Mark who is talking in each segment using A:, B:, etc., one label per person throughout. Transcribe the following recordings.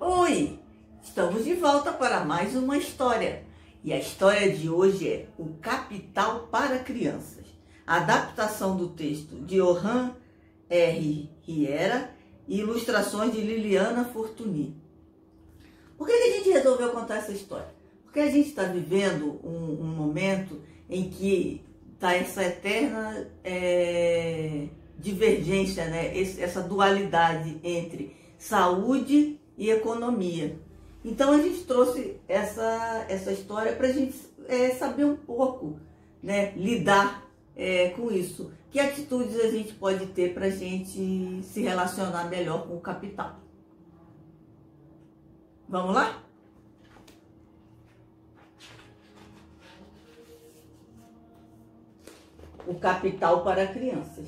A: Oi, estamos de volta para mais uma história. E a história de hoje é O Capital para Crianças. A adaptação do texto de Johan R. Riera e ilustrações de Liliana Fortuny. Por que a gente resolveu contar essa história? Porque a gente está vivendo um momento em que está essa eterna divergência, né? Essa dualidade entre saúde e economia. Então a gente trouxe essa história para a gente saber um pouco, né? Lidar com isso. Que atitudes a gente pode ter para a gente se relacionar melhor com o capital? Vamos lá? O Capital para Crianças.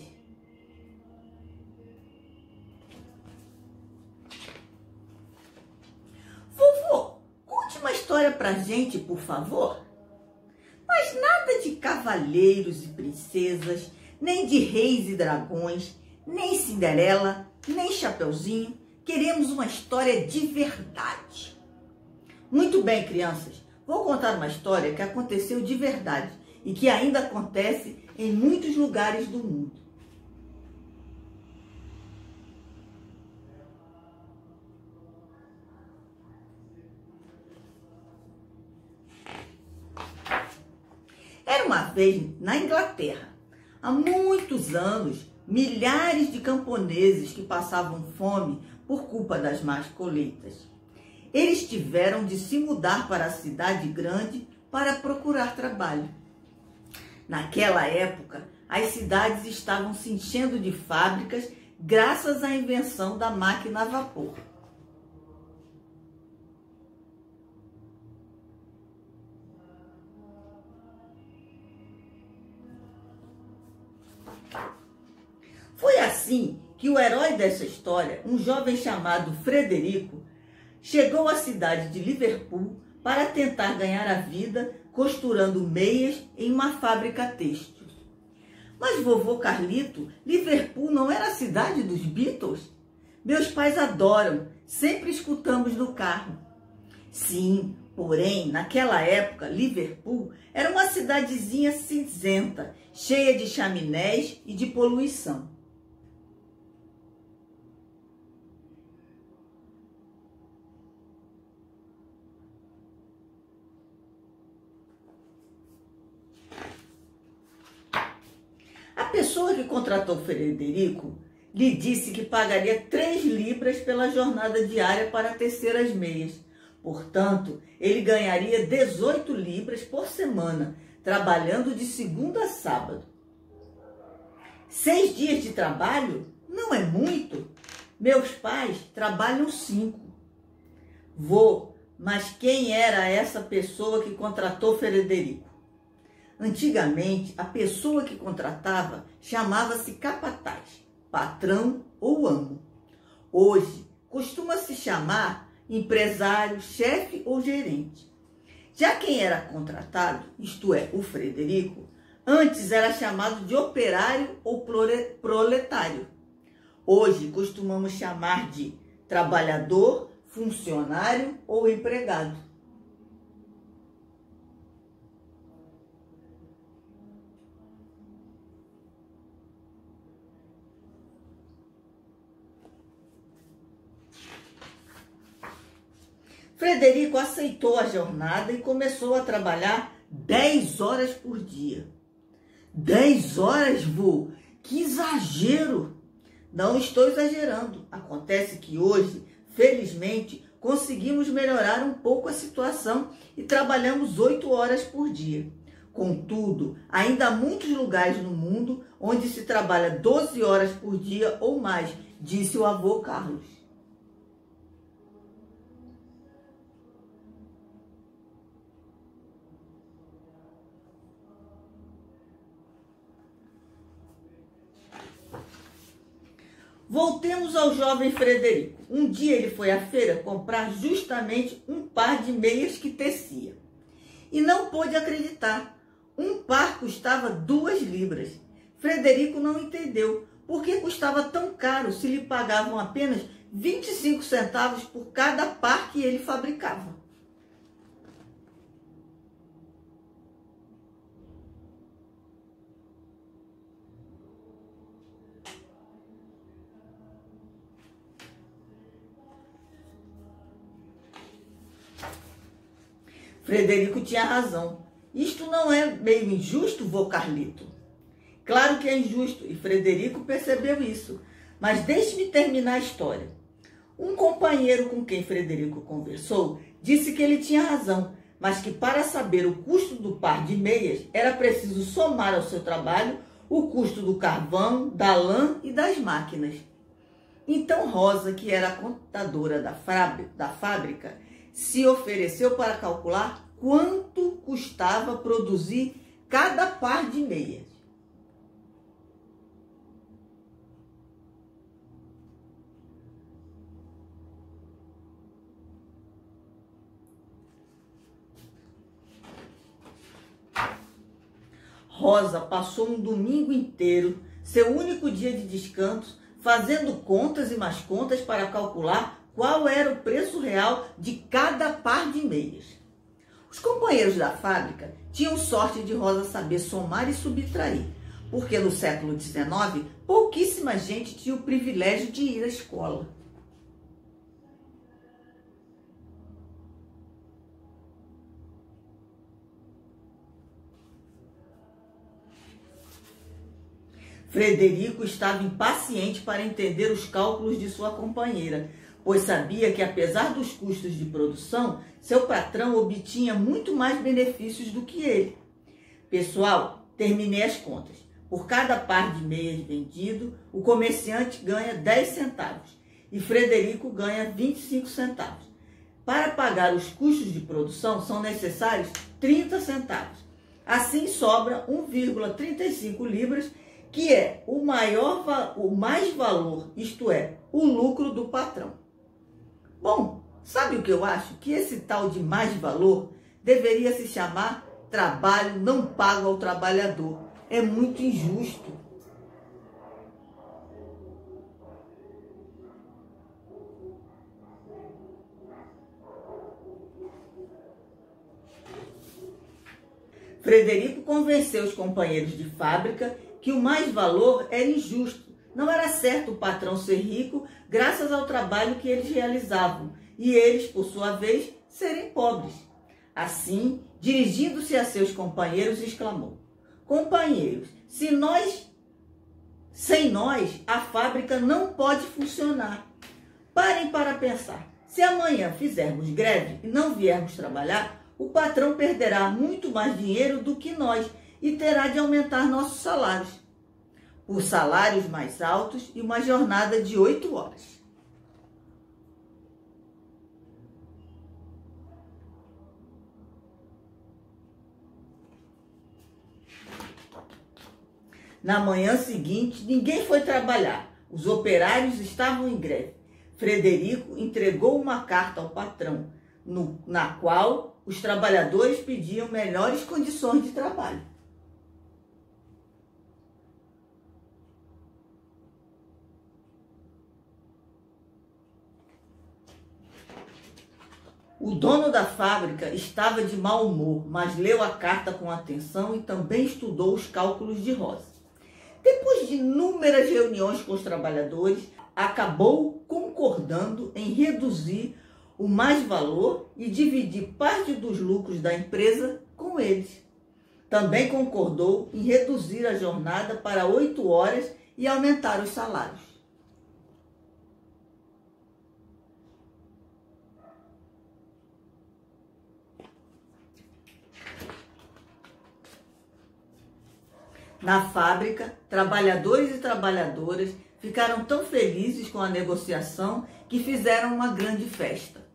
A: Vovô, conte uma história pra gente, por favor. Mas nada de cavaleiros e princesas, nem de reis e dragões, nem Cinderela, nem Chapeuzinho. Queremos uma história de verdade. Muito bem, crianças. Vou contar uma história que aconteceu de verdade e que ainda acontece em muitos lugares do mundo. Era uma vez na Inglaterra, há muitos anos, milhares de camponeses que passavam fome por culpa das más colheitas. Eles tiveram de se mudar para a cidade grande para procurar trabalho. Naquela época, as cidades estavam se enchendo de fábricas graças à invenção da máquina a vapor. Foi assim que o herói dessa história, um jovem chamado Frederico, chegou à cidade de Liverpool para tentar ganhar a vida costurando meias em uma fábrica têxtil. Mas vovô Carlito, Liverpool não era a cidade dos Beatles? Meus pais adoram, sempre escutamos no carro. Sim, porém, naquela época, Liverpool era uma cidadezinha cinzenta, cheia de chaminés e de poluição. A pessoa que contratou Frederico lhe disse que pagaria 3 libras pela jornada diária para tecer as meias. Portanto, ele ganharia 18 libras por semana, trabalhando de segunda a sábado. 6 dias de trabalho não é muito? Meus pais trabalham 5. Mas quem era essa pessoa que contratou Frederico? Antigamente, a pessoa que contratava chamava-se capataz, patrão ou amo. Hoje, costuma-se chamar empresário, chefe ou gerente. Já quem era contratado, isto é, o Frederico, antes era chamado de operário ou proletário. Hoje, costumamos chamar de trabalhador, funcionário ou empregado. Frederico aceitou a jornada e começou a trabalhar 10 horas por dia. 10 horas, vô? Que exagero! Não estou exagerando. Acontece que hoje, felizmente, conseguimos melhorar um pouco a situação e trabalhamos 8 horas por dia. Contudo, ainda há muitos lugares no mundo onde se trabalha 12 horas por dia ou mais, disse o avô Carlos. Voltemos ao jovem Frederico. Um dia ele foi à feira comprar justamente um par de meias que tecia. E não pôde acreditar. Um par custava 2 libras. Frederico não entendeu por que custava tão caro se lhe pagavam apenas 25 centavos por cada par que ele fabricava. Frederico tinha razão. Isto não é meio injusto, vô Carlito? Claro que é injusto, e Frederico percebeu isso. Mas deixe-me terminar a história. Um companheiro com quem Frederico conversou disse que ele tinha razão, mas que para saber o custo do par de meias era preciso somar ao seu trabalho o custo do carvão, da lã e das máquinas. Então Rosa, que era a contadora da fábrica, se ofereceu para calcular quanto custava produzir cada par de meias. Rosa passou um domingo inteiro, seu único dia de descanso, fazendo contas e mais contas para calcular qual era o preço real de cada par de meias. Os companheiros da fábrica tinham sorte de Rosa saber somar e subtrair, porque no século XIX pouquíssima gente tinha o privilégio de ir à escola. Frederico estava impaciente para entender os cálculos de sua companheira, pois sabia que, apesar dos custos de produção, seu patrão obtinha muito mais benefícios do que ele. Pessoal, terminei as contas. Por cada par de meias vendido, o comerciante ganha 10 centavos e Frederico ganha 25 centavos. Para pagar os custos de produção, são necessários 30 centavos. Assim sobra 1,35 libras, que é o mais valor, isto é, o lucro do patrão. Bom, sabe o que eu acho? Que esse tal de mais valor deveria se chamar trabalho não pago ao trabalhador. É muito injusto. Frederico convenceu os companheiros de fábrica que o mais valor era injusto. Não era certo o patrão ser rico graças ao trabalho que eles realizavam e eles, por sua vez, serem pobres. Assim, dirigindo-se a seus companheiros, exclamou: companheiros, sem nós, a fábrica não pode funcionar. Parem para pensar. Se amanhã fizermos greve e não viermos trabalhar, o patrão perderá muito mais dinheiro do que nós e terá de aumentar nossos salários, por salários mais altos e uma jornada de 8 horas. Na manhã seguinte, ninguém foi trabalhar. Os operários estavam em greve. Frederico entregou uma carta ao patrão, na qual os trabalhadores pediam melhores condições de trabalho. O dono da fábrica estava de mau humor, mas leu a carta com atenção e também estudou os cálculos de Rosa. Depois de inúmeras reuniões com os trabalhadores, acabou concordando em reduzir o mais-valor e dividir parte dos lucros da empresa com eles. Também concordou em reduzir a jornada para 8 horas e aumentar os salários. Na fábrica, trabalhadores e trabalhadoras ficaram tão felizes com a negociação que fizeram uma grande festa.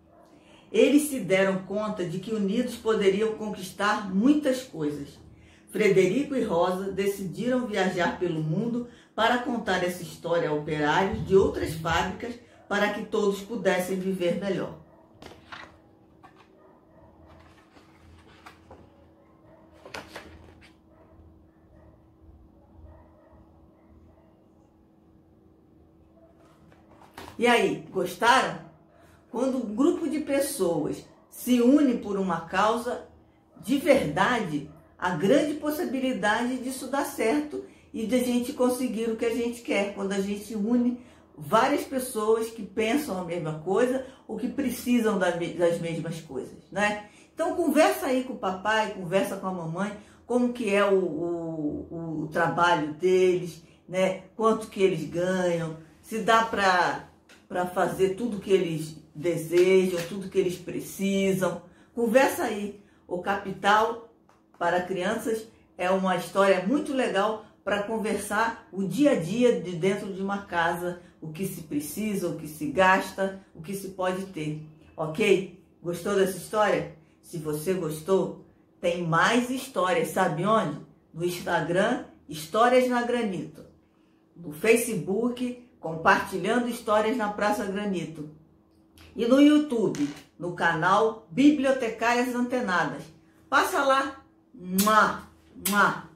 A: Eles se deram conta de que unidos poderiam conquistar muitas coisas. Frederico e Rosa decidiram viajar pelo mundo para contar essa história a operários de outras fábricas para que todos pudessem viver melhor. E aí, gostaram? Quando um grupo de pessoas se une por uma causa, de verdade, há grande possibilidade disso dar certo e de a gente conseguir o que a gente quer, quando a gente une várias pessoas que pensam a mesma coisa ou que precisam das mesmas coisas, né? Então conversa aí com o papai, conversa com a mamãe, como que é o trabalho deles, né? Quanto que eles ganham, se dá para fazer tudo que eles desejam, tudo que eles precisam. Conversa aí. O Capital para Crianças é uma história muito legal para conversar o dia a dia de dentro de uma casa, o que se precisa, o que se gasta, o que se pode ter, ok? Gostou dessa história? Se você gostou, tem mais histórias, sabe onde? No Instagram, Histórias na Granito. No Facebook, Compartilhando Histórias na Praça Granito. E no YouTube, no canal Bibliotecárias Antenadas. Passa lá. Mua, mua.